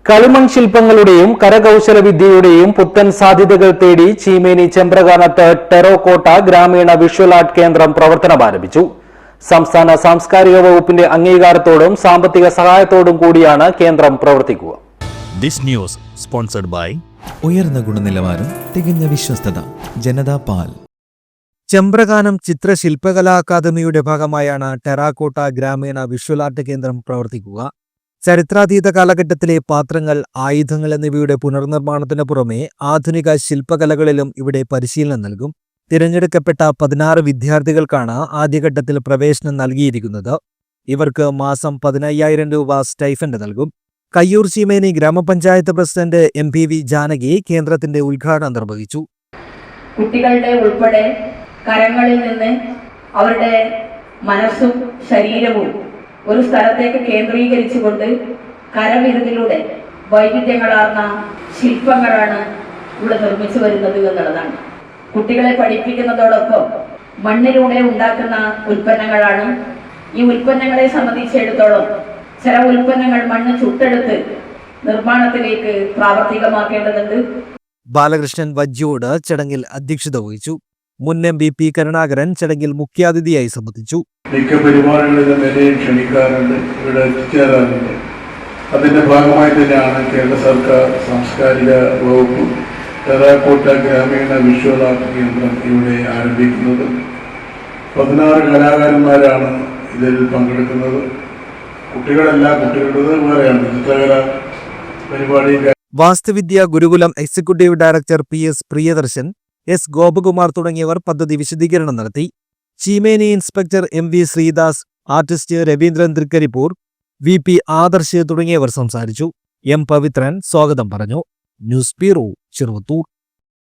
കളിമൺ ശില്പങ്ങളുടെയും കരകൗശല വിദ്യയുടെയും പുത്തൻ സാധ്യതകൾ തേടി ചീമേനി ചെമ്പ്രകാനത്ത് ടെറോക്കോട്ട ഗ്രാമീണ വിഷ്വൽ ആർട്ട് കേന്ദ്രം പ്രവർത്തനം ആരംഭിച്ചു. സംസ്ഥാന സാംസ്കാരിക വകുപ്പിന്റെ അംഗീകാരത്തോടും സാമ്പത്തിക സഹായത്തോടും കൂടിയാണ് കേന്ദ്രം പ്രവർത്തിക്കുക. This news sponsored by ഉയർന്ന ഗുണനിലവാരം, തികഞ്ഞ വിശ്വസ്തത, ജനതാ പാൽ. ചെമ്പ്രകാനം ചിത്രശില്പകലാ അക്കാദമിയുടെ ഭാഗമായാണ് ടെറാക്കോട്ട ഗ്രാമീണ വിഷ്വൽ ആർട്ട് കേന്ദ്രം പ്രവർത്തിക്കുക. ചരിത്രാതീത കാലഘട്ടത്തിലെ പാത്രങ്ങൾ, ആയുധങ്ങൾ എന്നിവയുടെ പുനർനിർമ്മാണത്തിന് പുറമെ ആധുനിക ശില്പകലകളിലും ഇവിടെ പരിശീലനം നൽകും. തിരഞ്ഞെടുക്കപ്പെട്ട 16 വിദ്യാർത്ഥികൾക്കാണ് ആദ്യഘട്ടത്തിൽ പ്രവേശനം നൽകിയിരിക്കുന്നത്. ഇവർക്ക് മാസം 15,000 രൂപ സ്റ്റൈഫൻഡ് നൽകും. കയ്യൂർ ചീമേനി ഗ്രാമപഞ്ചായത്ത് പ്രസിഡന്റ് MPV ജാനകി കേന്ദ്രത്തിന്റെ ഉദ്ഘാടനം നിർവഹിച്ചു. കുട്ടികളുടെ ഉൾപ്പെടെ കരങ്ങളിൽ നിന്ന് അവരുടെ മനസ്സും ശരീരവും ഒരു സ്ഥലത്തേക്ക് കേന്ദ്രീകരിച്ചുകൊണ്ട് കരവിരുതിലൂടെ വൈവിധ്യങ്ങളാർന്ന ശില്പങ്ങളാണ് ഇവിടെ നിർമ്മിച്ചു വരുന്നത് എന്നുള്ളതാണ്. കുട്ടികളെ പഠിപ്പിക്കുന്നതോടൊപ്പം മണ്ണിലൂടെ ഉണ്ടാക്കുന്ന ഉൽപ്പന്നങ്ങളാണ്. ഈ ഉൽപ്പന്നങ്ങളെ സംബന്ധിച്ചിടത്തോളം ചില ഉൽപ്പന്നങ്ങൾ മണ്ണ് ചുട്ടെടുത്ത് നിർമ്മാണത്തിലേക്ക് പ്രാവർത്തികമാക്കേണ്ടതുണ്ട്. ബാലകൃഷ്ണൻ വജ്ജിയോട് ചടങ്ങിൽ അധ്യക്ഷത വഹിച്ചു. മുൻ MP കരുണാകരൻ ചടങ്ങിൽ മുഖ്യാതിഥിയായി സംബന്ധിച്ചു. മിക്ക പരിപാടികളിലും എന്നെയും ക്ഷണിക്കാറുണ്ട്, ഇവിടെ എത്തിച്ചേരാറുണ്ട്. അതിൻ്റെ ഭാഗമായി തന്നെയാണ് കേരള സർക്കാർ സാംസ്കാരിക വകുപ്പ് ടെറാക്കോട്ട ഗ്രാമീണ വിഷ്വൽ ആർട്ട് കേന്ദ്രം ഇവിടെ ആരംഭിക്കുന്നത്. 16 കലാകാരന്മാരാണ് ഇതിൽ പങ്കെടുക്കുന്നത്. കുട്ടികളുടേത് വേറെയാണ് ചിത്രകല പരിപാടി. Vasthuvidya Gurukulam executive director PS Priyadarshan, S Gopakumar തുടങ്ങിയവർ പദ്ധതി വിശദീകരണം നടത്തി. Cheemeni inspector MV Sreedas, artist Raveendran Thrikkaripur, VP Adarsh തുടങ്ങിയവർ സംസാരിച്ചു. M പവിത്രൻ സ്വാഗതം പറഞ്ഞു. News bureau, Cheruvathur.